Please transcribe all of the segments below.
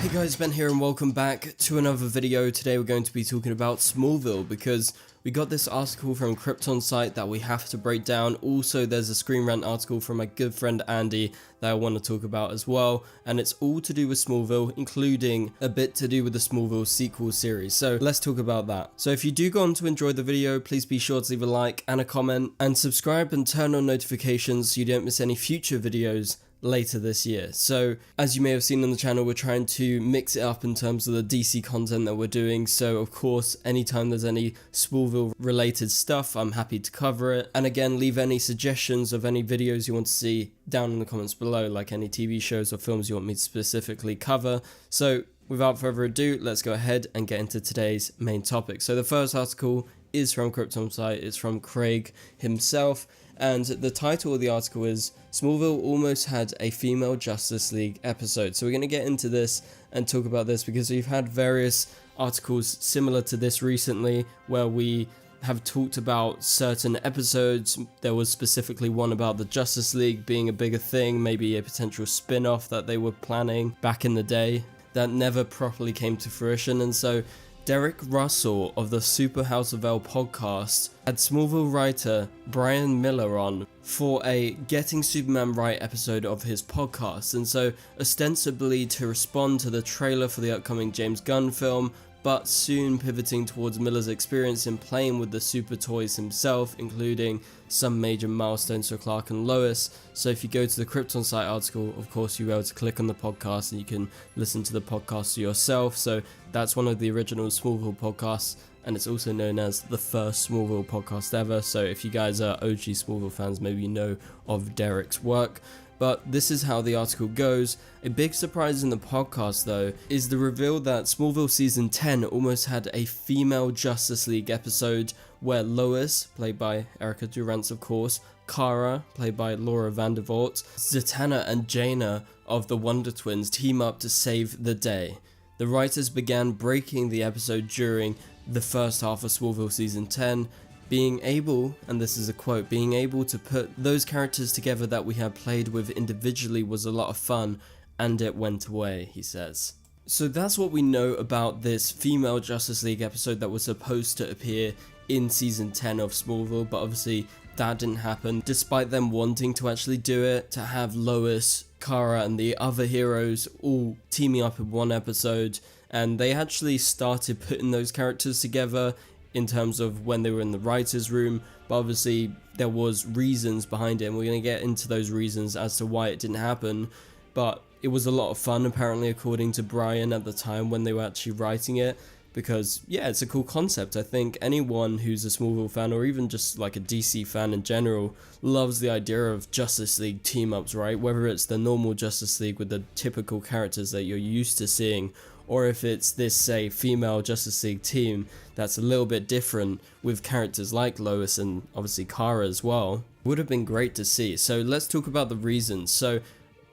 Hey guys, Ben here and welcome back to another video. Today we're going to be talking about Smallville because we got this article from Krypton site that we have to break down. Also, there's a Screen Rant article from my good friend Andy that I want to talk about as well, and it's all to do with Smallville, including a bit to do with the Smallville sequel series. So let's talk about that. So if you do go on to enjoy the video, please be sure to leave a like and a comment and subscribe and turn on notifications so you don't miss any future videos later this year. So as you may have seen on the channel, we're trying to mix it up in terms of the DC content that we're doing. So of course, anytime there's any Smallville related stuff, I'm happy to cover it. And again, leave any suggestions of any videos you want to see down in the comments below, like any TV shows or films you want me to specifically cover. So without further ado, let's go ahead and get into today's main topic. So the first article is from Krypton site. It's from Craig himself, and the title of the article is Smallville almost had a female Justice League episode. So we're going to get into this and talk about this because we've had various articles similar to this recently where we have talked about certain episodes. There was specifically one about the Justice League being a bigger thing, maybe a potential spin-off that they were planning back in the day that never properly came to fruition. And so Derek Russell of the Super House of L podcast had Smallville writer Brian Miller on for a Getting Superman Right episode of his podcast, and so ostensibly to respond to the trailer for the upcoming James Gunn film, but soon pivoting towards Miller's experience in playing with the super toys himself, including some major milestones for Clark and Lois. So if you go to the Krypton site article, of course you'll be able to click on the podcast and you can listen to the podcast yourself. So that's one of the original Smallville podcasts, and it's also known as the first Smallville podcast ever. So if you guys are OG Smallville fans, maybe you know of Derek's work. But this is how the article goes. A big surprise in the podcast, though, is the reveal that Smallville Season 10 almost had a female Justice League episode where Lois, played by Erica Durance of course, Kara, played by Laura Vandervoort, Zatanna and Jaina of the Wonder Twins team up to save the day. The writers began breaking the episode during the first half of Smallville Season 10, being able, and this is a quote, being able to put those characters together that we had played with individually was a lot of fun, and it went away, he says. So that's what we know about this female Justice League episode that was supposed to appear in Season 10 of Smallville, but obviously that didn't happen, despite them wanting to actually do it, to have Lois, Kara, and the other heroes all teaming up in one episode, and they actually started putting those characters together in terms of when they were in the writer's room, but obviously there was reasons behind it, and we're going to get into those reasons as to why it didn't happen. But it was a lot of fun, apparently, according to Brian at the time when they were actually writing it, because yeah, it's a cool concept. I think anyone who's a Smallville fan, or even just like a DC fan in general, loves the idea of Justice League team-ups, right? Whether it's the normal Justice League with the typical characters that you're used to seeing, or if it's this, say, female Justice League team that's a little bit different with characters like Lois and obviously Kara as well, would have been great to see. So let's talk about the reasons. So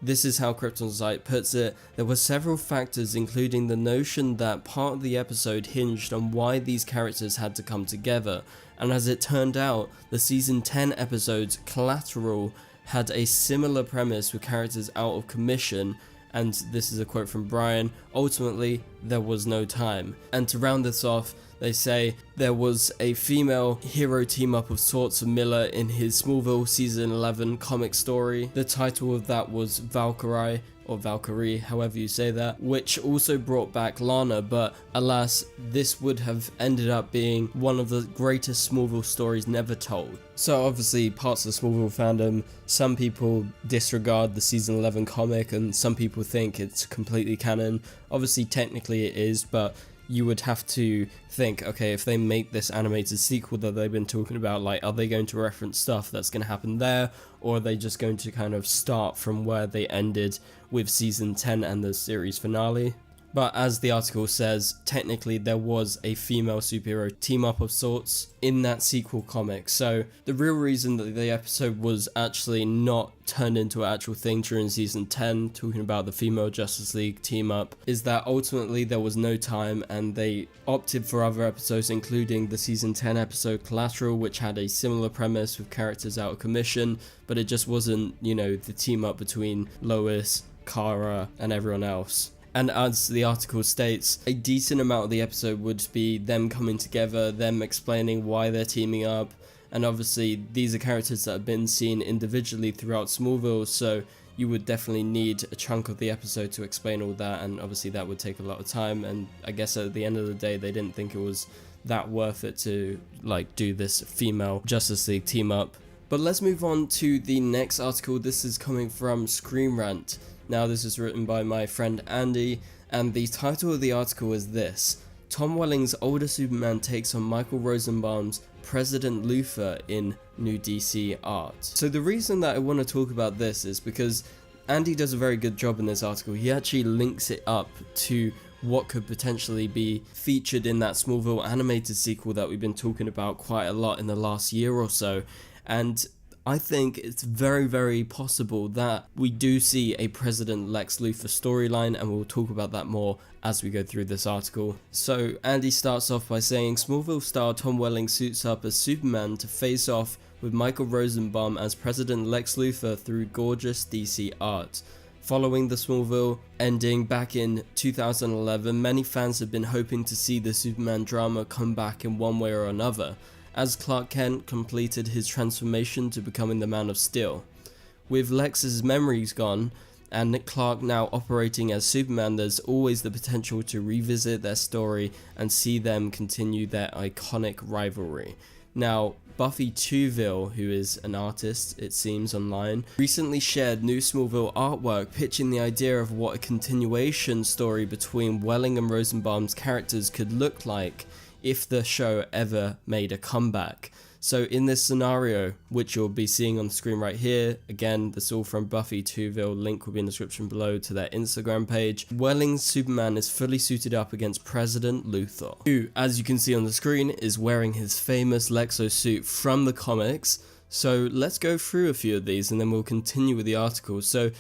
this is how Krypton site puts it. There were several factors, including the notion that part of the episode hinged on why these characters had to come together. And as it turned out, the Season 10 episode Collateral had a similar premise with characters out of commission. And this is a quote from Brian, ultimately, there was no time. And to round this off, they say there was a female hero team-up of sorts of Miller in his Smallville Season 11 comic story. The title of that was Valkyrie, or Valkyrie, however you say that, which also brought back Lana, but alas, this would have ended up being one of the greatest Smallville stories never told. So obviously, parts of Smallville fandom, some people disregard the Season 11 comic, and some people think it's completely canon. Obviously, technically it is, but you would have to think, okay, if they make this animated sequel that they've been talking about, like, are they going to reference stuff that's going to happen there, or are they just going to kind of start from where they ended with Season 10 and the series finale? But as the article says, technically there was a female superhero team-up of sorts in that sequel comic. So the real reason that the episode was actually not turned into an actual thing during Season 10, talking about the female Justice League team-up, is that ultimately there was no time and they opted for other episodes, including the Season 10 episode Collateral, which had a similar premise with characters out of commission, but it just wasn't, you know, the team-up between Lois, Kara, and everyone else. And as the article states, a decent amount of the episode would be them coming together, them explaining why they're teaming up, and obviously these are characters that have been seen individually throughout Smallville, so you would definitely need a chunk of the episode to explain all that, and obviously that would take a lot of time, and I guess at the end of the day they didn't think it was that worth it to like do this female Justice League team up. But let's move on to the next article. This is coming from Screen Rant. Now this is written by my friend Andy, and the title of the article is this: Tom Welling's older Superman takes on Michael Rosenbaum's President Luthor in new DC art. So the reason that I want to talk about this is because Andy does a very good job in this article. He actually links it up to what could potentially be featured in that Smallville animated sequel that we've been talking about quite a lot in the last year or so, and I think it's very, very possible that we do see a President Lex Luthor storyline, and we'll talk about that more as we go through this article. So Andy starts off by saying Smallville star Tom Welling suits up as Superman to face off with Michael Rosenbaum as President Lex Luthor through gorgeous DC art. Following the Smallville ending back in 2011, many fans have been hoping to see the Superman drama come back in one way or another, as Clark Kent completed his transformation to becoming the Man of Steel. With Lex's memories gone, and Nick Clark now operating as Superman, there's always the potential to revisit their story and see them continue their iconic rivalry. Now, Buffy Tuville, who is an artist, it seems, online, recently shared new Smallville artwork pitching the idea of what a continuation story between Welling and Rosenbaum's characters could look like if the show ever made a comeback. So in this scenario, which you'll be seeing on the screen right here, again, this is all from Buffy Tuville, link will be in the description below to their Instagram page, Welling's Superman is fully suited up against President Luthor, who, as you can see on the screen, is wearing his famous Lexo suit from the comics. So let's go through a few of these and then we'll continue with the article. So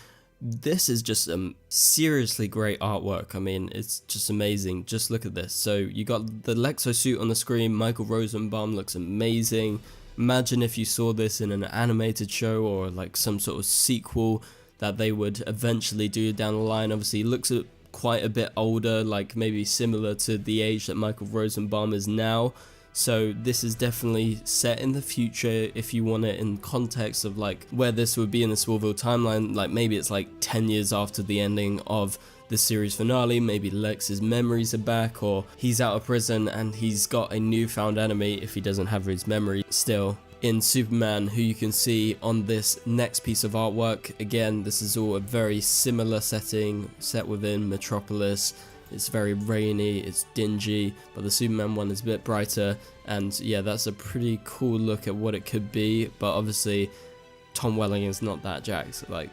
this is just seriously great artwork. I mean, it's just amazing. Just look at this. So you got the Lexo suit on the screen. Michael Rosenbaum looks amazing. Imagine if you saw this in an animated show or like some sort of sequel that they would eventually do down the line. Obviously, he looks quite a bit older, like maybe similar to the age that Michael Rosenbaum is now. So this is definitely set in the future if you want it in context of like where this would be in the Smallville timeline. Like maybe it's like 10 years after the ending of the series finale, maybe Lex's memories are back, or he's out of prison and he's got a newfound enemy if he doesn't have his memory still in Superman, who you can see on this next piece of artwork. Again, this is all a very similar setting set within Metropolis. It's very rainy, it's dingy, but the Superman one is a bit brighter, and yeah, that's a pretty cool look at what it could be. But obviously Tom Welling is not that jacked, like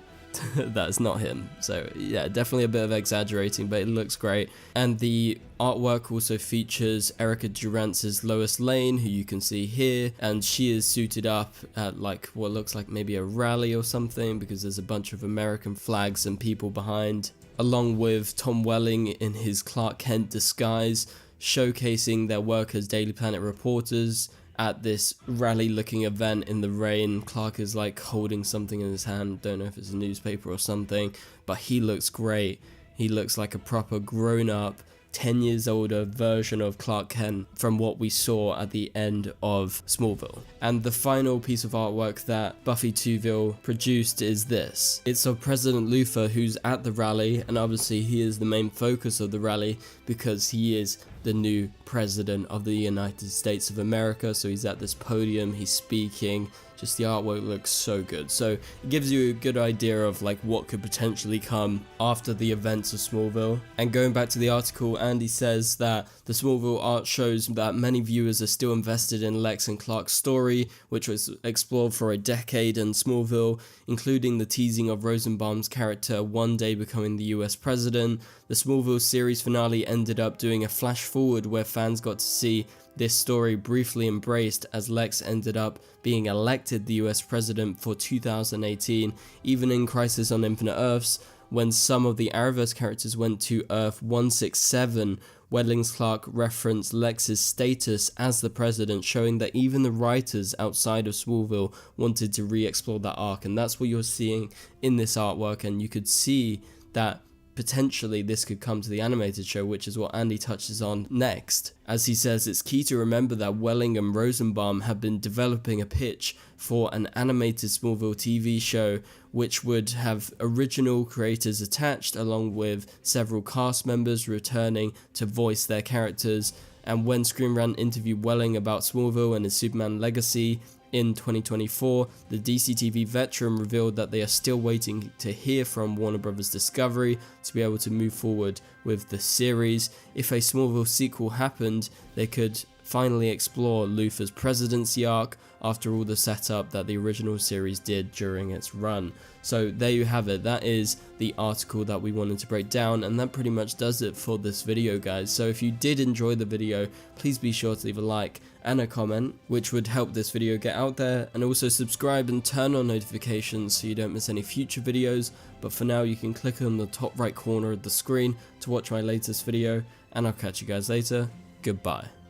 that's not him. So yeah, definitely a bit of exaggerating, but it looks great. And the artwork also features Erica Durance's Lois Lane, who you can see here, and she is suited up at like what looks like maybe a rally or something, because there's a bunch of American flags and people behind, along with Tom Welling in his Clark Kent disguise, showcasing their work as Daily Planet reporters at this rally looking event in the rain. Clark is like holding something in his hand, don't know if it's a newspaper or something, but he looks great. He looks like a proper grown up 10 years older version of Clark Kent from what we saw at the end of Smallville. And the final piece of artwork that Buffy Tuville produced is this. It's of President Luthor, who's at the rally, and obviously he is the main focus of the rally because he is the new president of the United States of America. So he's at this podium, he's speaking. Just the artwork looks so good. So it gives you a good idea of like what could potentially come after the events of Smallville. And going back to the article, Andy says that the Smallville art shows that many viewers are still invested in Lex and Clark's story, which was explored for a decade in Smallville, including the teasing of Rosenbaum's character one day becoming the US president. The Smallville series finale ended up doing a flash forward where fans got to see this story briefly embraced as Lex ended up being elected the US president for 2018, even in Crisis on Infinite Earths, when some of the Arrowverse characters went to Earth 167, Welling's Clark referenced Lex's status as the president, showing that even the writers outside of Smallville wanted to re-explore that arc, and that's what you're seeing in this artwork. And you could see that potentially this could come to the animated show, which is what Andy touches on next. As he says, it's key to remember that Welling and Rosenbaum have been developing a pitch for an animated Smallville TV show, which would have original creators attached, along with several cast members returning to voice their characters. And when Screen Rant interviewed Welling about Smallville and his Superman legacy in 2024, the DCTV veteran revealed that they are still waiting to hear from Warner Bros. Discovery to be able to move forward with the series. If a Smallville sequel happened, they could finally explore Luthor's presidency arc after all the setup that the original series did during its run. So there you have it. That is the article that we wanted to break down, and that pretty much does it for this video, guys. So if you did enjoy the video, please be sure to leave a like and a comment, which would help this video get out there, and also subscribe and turn on notifications so you don't miss any future videos. But for now, you can click on the top right corner of the screen to watch my latest video, and I'll catch you guys later. Goodbye.